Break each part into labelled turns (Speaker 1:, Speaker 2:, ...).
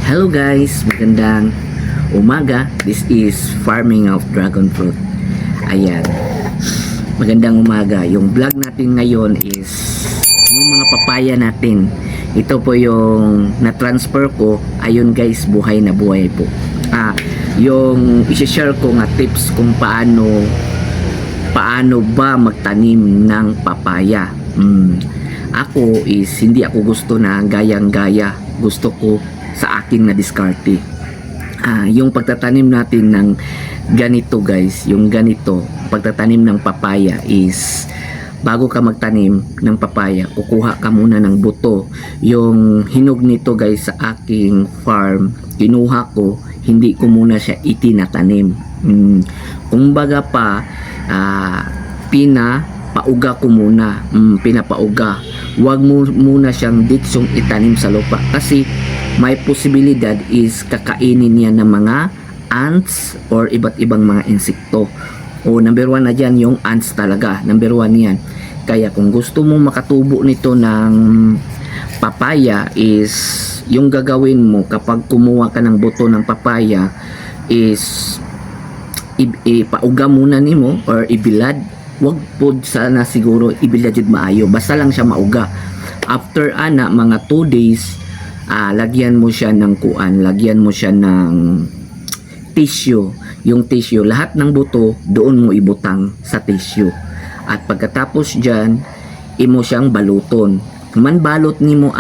Speaker 1: Hello guys, magandang umaga. This is farming of dragon fruit. Ayan, magandang umaga. Yung vlog natin ngayon is yung mga papaya natin. Ito po yung na-transfer ko. Ayun guys, buhay na buhay po. Yung i-share ko nga tips kung paano ba magtanim ng papaya. Ako is hindi ako gusto na gayang-gaya. Gusto ko sa akin na diskarte. Yung pagtatanim natin ng ganito guys, yung ganito, pagtatanim ng papaya is bago ka magtanim ng papaya, kukuha ka muna ng buto. Yung hinog nito guys sa aking farm, kinuha ko, hindi ko muna siya itinatanim. Kumbaga pa, pinapauga ko muna, pinapauga. Huwag mo muna siyang ditsong itanim sa lupa kasi may posibilidad is kakainin niya ng mga ants or iba't ibang mga insekto. Number one na dyan yung ants talaga, number one yan. Kaya kung gusto mo makatubo nito ng papaya is yung gagawin mo kapag kumuha ka ng buto ng papaya is ipauga muna nimo or ibilad. Wag pod sana siguro ibilad jud maayo, basta lang siya mauga. After mga 2 days, lagyan mo siya ng lagyan mo siya ng tissue. Yung tissue, lahat ng buto doon mo ibutang sa tissue. At pagkatapos diyan, imo siyang baluton. Man balot nimo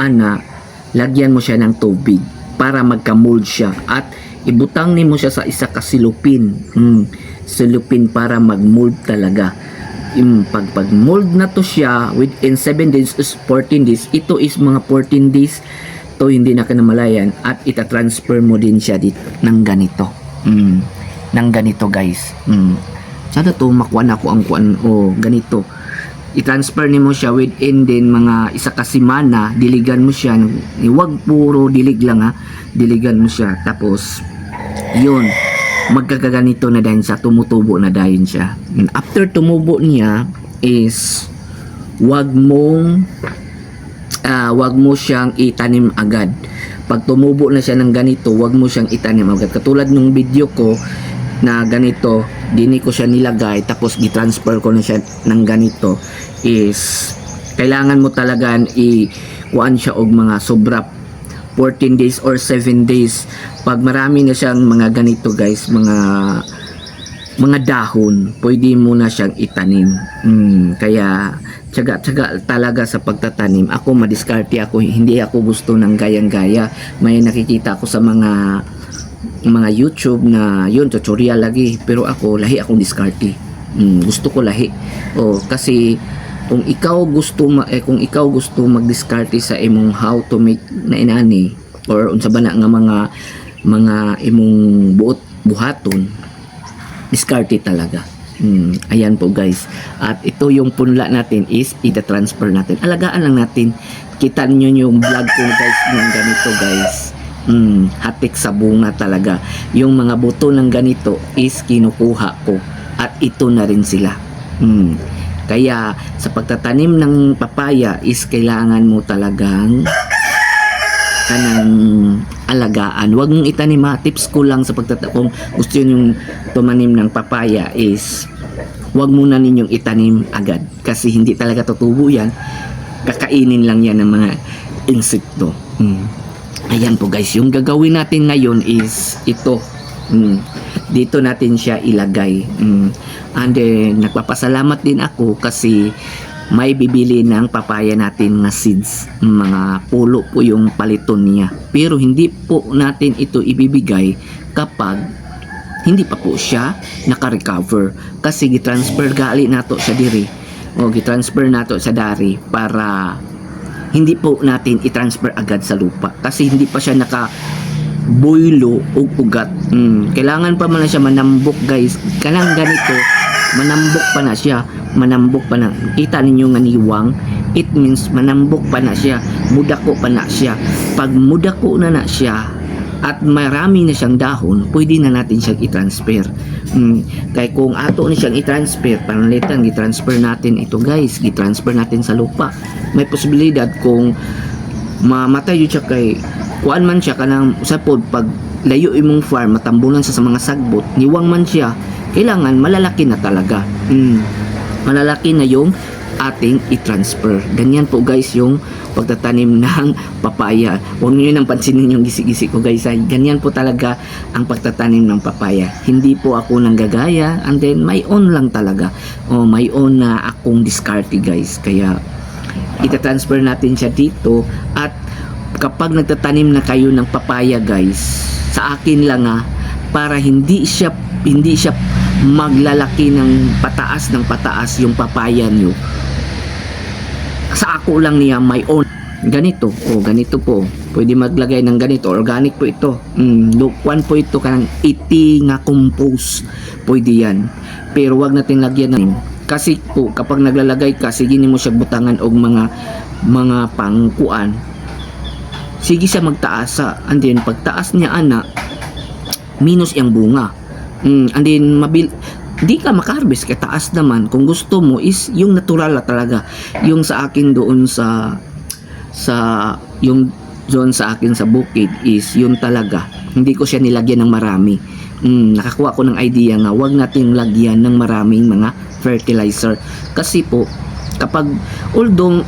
Speaker 1: lagyan mo siya ng tubig para magka-mold siya at ibutang nimo siya sa isa ka silupin. Silupin para mag-mold talaga. Pag mold na to siya within 7 days is 14 days. Ito is mga 14 days to hindi na kinamalayan at ita-transfer mo din siya dito ng ganito. Ng ganito guys. Sana to makuha na ako ang ganito. I-transfer nimo siya within din mga isa ka semana, diligan mo siya. Huwag puro dilig lang diligan mo siya. Tapos yun, magkakaganito na dahil siya, tumutubo na dahil siya. After tumubo niya is wag mo siyang itanim agad. Pag tumubo na siya ng ganito, wag mo siyang itanim agad. Katulad nung video ko na ganito, dini ko siya nilagay tapos i-transfer ko na siya ng ganito is kailangan mo talagang kuan siya og mga sobra 14 days or 7 days. Pag marami na siyang mga ganito guys, mga dahon, pwede mo na siyang itanim. Kaya tiyaga talaga sa pagtatanim. Ako madiskarte ako, hindi ako gusto ng gayang-gaya. May nakikita ako sa mga YouTube na yun, tutorial lagi, pero ako lahi akong diskarte. Gusto ko lahi. Kasi kung ikaw gusto magdiskarte sa imong how to make na inani or unsa ba na nga mga imong buhaton, diskarte talaga. Ayan po guys. At ito yung punla natin is ita-transfer natin. Alagaan lang natin. Kita niyo yung vlog ko guys ng ganito guys. Hatik sa bunga talaga. Yung mga buto ng ganito is kinukuha ko at ito na rin sila. Kaya sa pagtatanim ng papaya is kailangan mo talagang alagaan. Huwag mong itanim tips ko lang sa pagtatanim. Kung gusto nyo tumanim ng papaya is huwag muna ninyong itanim agad. Kasi hindi talaga tutubo yan. Kakainin lang yan ng mga insekto. Ayan po guys. Yung gagawin natin ngayon is ito. Dito natin siya ilagay. And then nagpapasalamat din ako kasi may bibili ng papaya natin na seeds. Mga pulo po yung paliton niya. Pero hindi po natin ito ibibigay kapag hindi pa po siya naka-recover. Kasi gitransfer gali nato sa diri. Gitransfer nato sa dari para hindi po natin i-transfer agad sa lupa. Kasi hindi pa siya boylo o ugat. Kailangan pa man na siya manambok guys. Kanang ganito, manambok pa na siya. Manambok pa na. Kita ninyo nga niwang, it means manambok pa na siya. Mudako pa na siya. Pag mudako na siya at marami na siyang dahon, pwede na natin siyang i-transfer. Kaya kung ato na siyang i-transfer, panalitan, i-transfer natin ito guys. I-transfer natin sa lupa. May posibilidad kung mamatay yun siya kay kuan man siya kanang sa pod pag layo imong farm matambunan sa mga sagbot niwang man siya kailangan malalaki na talaga. Malalaki na yung ating i-transfer. Ganyan po guys yung pagtatanim ng papaya. Huwag niyo nang pansinin yung gisi-gisi ko guys. Ganyan po talaga ang pagtatanim ng papaya. Hindi po ako nanggagaya and then may own lang talaga. May own na akong diskarte guys. Kaya ita-transfer natin siya dito at kapag nagtatanim na kayo ng papaya guys, sa akin lang para hindi siya maglalaki ng pataas yung papaya nyo. Sa ako lang niya may own ganito. Ganito po. Pwede maglagay ng ganito. Organic po ito. Lukuan po ito kanang iti nga compost. Pwede yan. Pero wag natin lagyan ng kasi po kapag naglalagay ka sige nimo siya butangan og mga pangkuan. Sige siya magtaas and then pagtaas niya minus yung bunga. And then di ka maka-harvest kaya taas naman. Kung gusto mo is yung natural talaga. Yung sa akin doon sa yung doon sa akin sa bukid is yun talaga. Hindi ko siya nilagyan ng marami. Nakakuha ko ng idea nga wag nating lagyan ng maraming mga fertilizer. Kasi po kapag although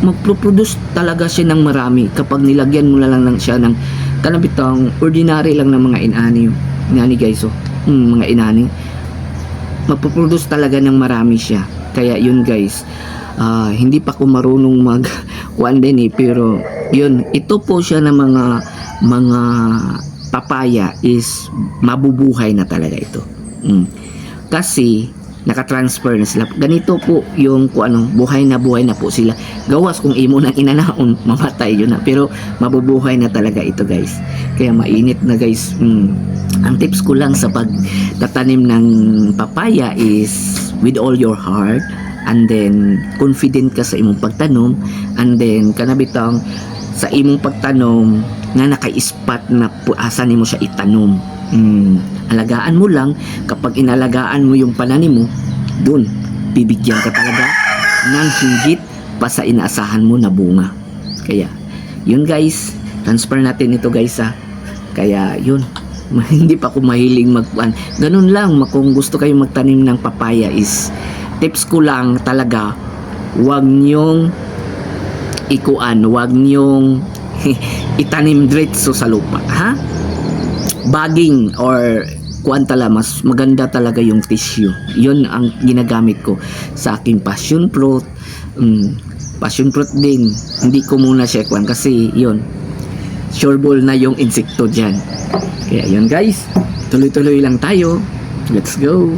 Speaker 1: magproduce talaga siya ng marami kapag nilagyan mo lang siya ng kanabitang ordinary lang ng mga inani guys. Mga inani magpo-produce talaga ng marami siya. Kaya yun guys, hindi pa ko marunong kuan din pero yun, ito po siya na mga papaya is mabubuhay na talaga ito. Kasi naka-transfer na sila. Ganito po yung buhay na po sila. Gawas kung imo nang inanaon, mamatay yun na. Pero mabubuhay na talaga ito guys. Kaya mainit na guys. Ang tips ko lang sa pagtatanim ng papaya is with all your heart and then confident ka sa imong pagtanom and then kanabitang sa imong pagtanom nga naka-spot na asan nimo siya itanom. Alagaan mo lang. Kapag inalagaan mo yung pananim mo, dun bibigyan ka talaga ng hinggit pa sa inaasahan mo na bunga. Kaya yun guys, transfer natin ito guys kaya yun, hindi pa ako mahiling ganun lang. Kung gusto kayo magtanim ng papaya is tips ko lang talaga, wag nyong wag nyong itanim diretso sa lupa bagging or mas maganda talaga yung tissue. Yun ang ginagamit ko sa aking passion fruit. Passion fruit din hindi ko muna siya kasi yun sure ball na yung insekto dyan. Kaya yun guys, tuloy-tuloy lang tayo. Let's go.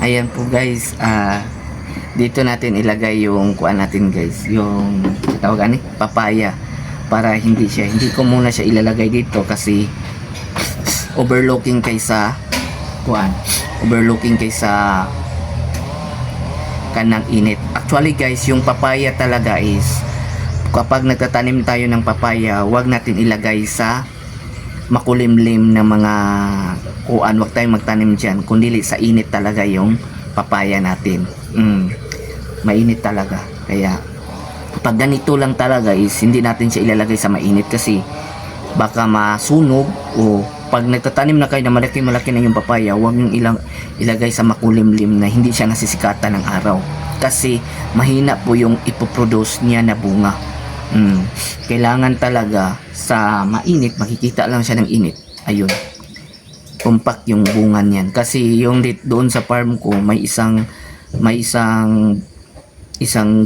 Speaker 1: Ayan po guys, dito natin ilagay yung kuan natin guys, yung tawag papaya, para hindi ko muna siya ilalagay dito kasi overlooking kaysa kanang init. Actually guys, yung papaya talaga is kapag nagtatanim tayo ng papaya, wag natin ilagay sa makulimlim na mga wag tayong magtanim dyan, kundi sa init talaga yung papaya natin. Mainit talaga. Kaya pag ganito lang talaga is hindi natin siya ilalagay sa mainit kasi baka masunog. O pag nagtatanim na kayo na malaki na yung papaya, huwag nyung ilagay sa makulimlim na hindi siya nasisikatan ng araw kasi mahina po yung ipoproduce niya na bunga. Kailangan talaga sa mainit, makikita lang siya ng init. Ayun, compact yung bunga niyan. Kasi yung doon sa farm ko may isang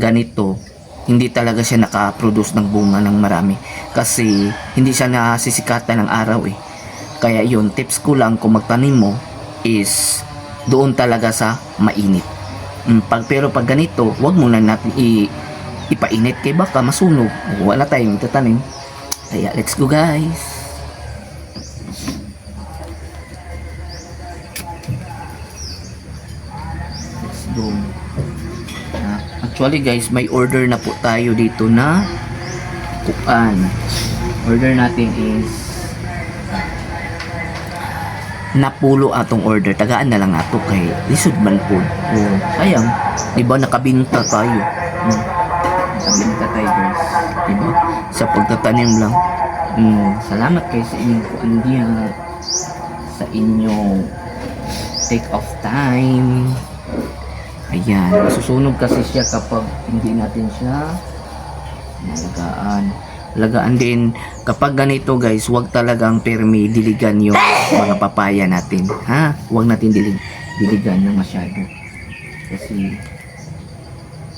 Speaker 1: ganito, hindi talaga siya nakaproduce ng bunga ng marami kasi hindi siya nasisikatan ng araw Kaya yun, tips ko lang kung magtanim mo is doon talaga sa mainit. Pero pag ganito, wag mo na natin ipainit kay baka masunog. Wala tayong tatanim. Kaya let's go guys. Let's go. Actually guys, may order na po tayo dito na kuan. Order natin is napulo atong order. Tagaan na lang ato kay lisod man po. Sayang, diba nakabinta tayo. Nakabinta tayo guys, diba? Sa pagtatanim lang. Salamat kayo sa inyong kuandiya, sa inyong take of time. Ayan, masusunog kasi siya kapag hindi natin siya lagaan din kapag ganito guys. Huwag talagang permi diligan yung mga papaya natin, ha, huwag natin diligan na masyado kasi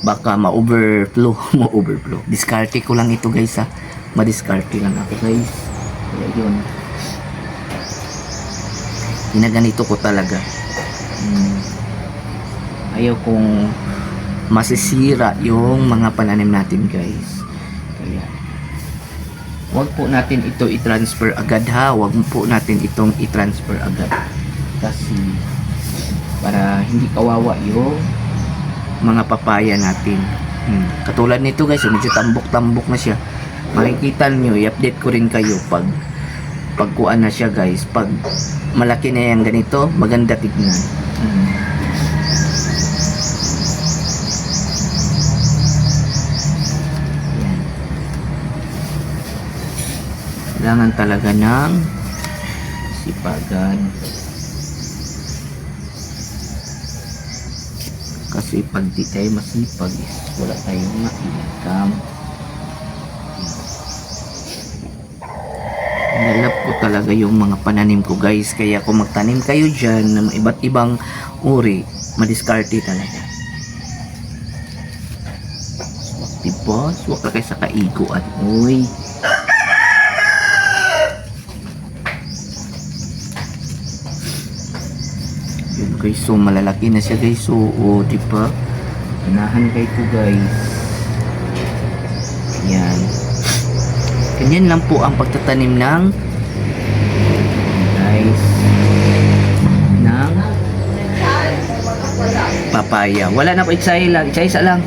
Speaker 1: baka ma-overflow. Diskarte ko lang ito guys, ha, madiskarte lang ako guys. Kaya yun, ginaganito ko talaga. Ayaw kong masisira yung mga pananim natin guys. Kaya wag po natin ito i-transfer agad, ha, wag po natin itong i-transfer agad kasi para hindi kawawa yung mga papaya natin. Katulad nito guys, medyo tambok-tambok na siya. Makikita nyo, i-update ko rin kayo pagkuan na siya guys. Pag malaki na yan ganito, maganda tignan. Kailangan talaga ng sipagan kasi pag di tayo masipag is wala tayong ma-income. Nalap ko talaga yung mga pananim ko guys, kaya kung magtanim kayo dyan ng iba't ibang uri, madiskarte talaga. Diba? Huwag ka kayo sa kaiguan. Uy, yun guys, so malalaki na siya guys. So diba, inahan kayo ko guys. Yan, ganyan lang po ang pagtatanim ng guys ng papaya. Wala na po, isa lang.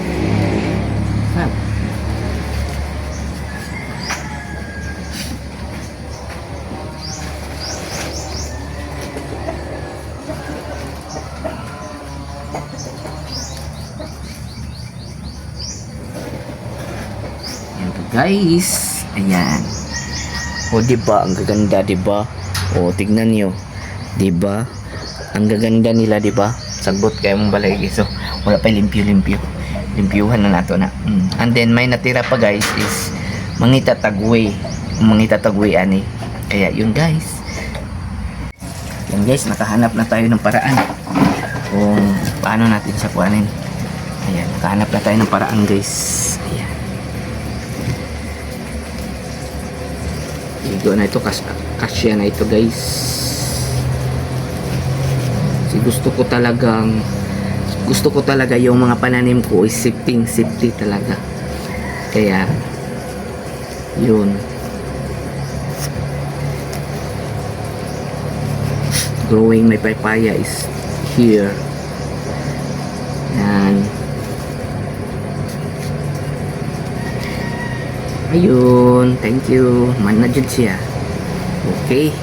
Speaker 1: Guys, ayan. O diba, ang gaganda diba? O tignan niyo, diba? Ang gaganda nila diba? Sagbot kayo mong balay guys. So wala pa limpyo. Limpyuhan na nato na. And then may natira pa guys is mangita tagway ani. Kaya yun guys. Yan guys, nakahanap na tayo ng paraan kung paano natin siya kuhanin. Ayan, nakahanap na tayo ng paraan guys. Ayan. Igo na ito, kasya na ito guys. Kasi gusto ko talaga yung mga pananim ko is safety talaga. Kaya yun, growing my papaya is here. And ayun, thank you. Managed siya. Okay.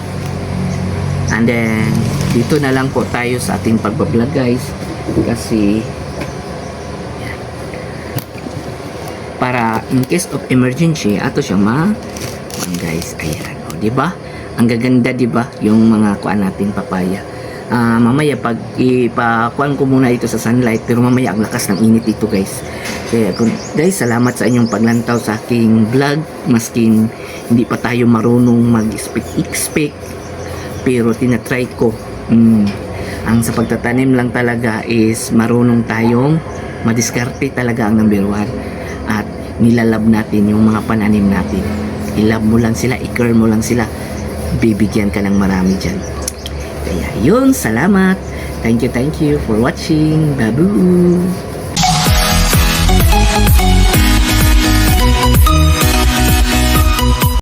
Speaker 1: And then dito na lang po tayo sa ating pagbablog guys. Kasi yan, para in case of emergency ato siya guys. Ayan, o diba? Ang gaganda diba yung mga kuan natin papaya. Mamaya pag ipakuan ko muna ito sa sunlight, pero mamaya ang lakas ng init ito guys. Kaya guys, salamat sa inyong paglantaw sa aking vlog. Maskin hindi pa tayo marunong mag-expect, pero tinatry ko. Ang sa pagtatanim lang talaga is marunong tayong madiskarte talaga ang number one. At nilalab natin yung mga pananim natin. Ilab mo lang sila, i-care mo lang sila, bibigyan ka ng marami dyan. Kaya yun, salamat. Thank you for watching. Babu.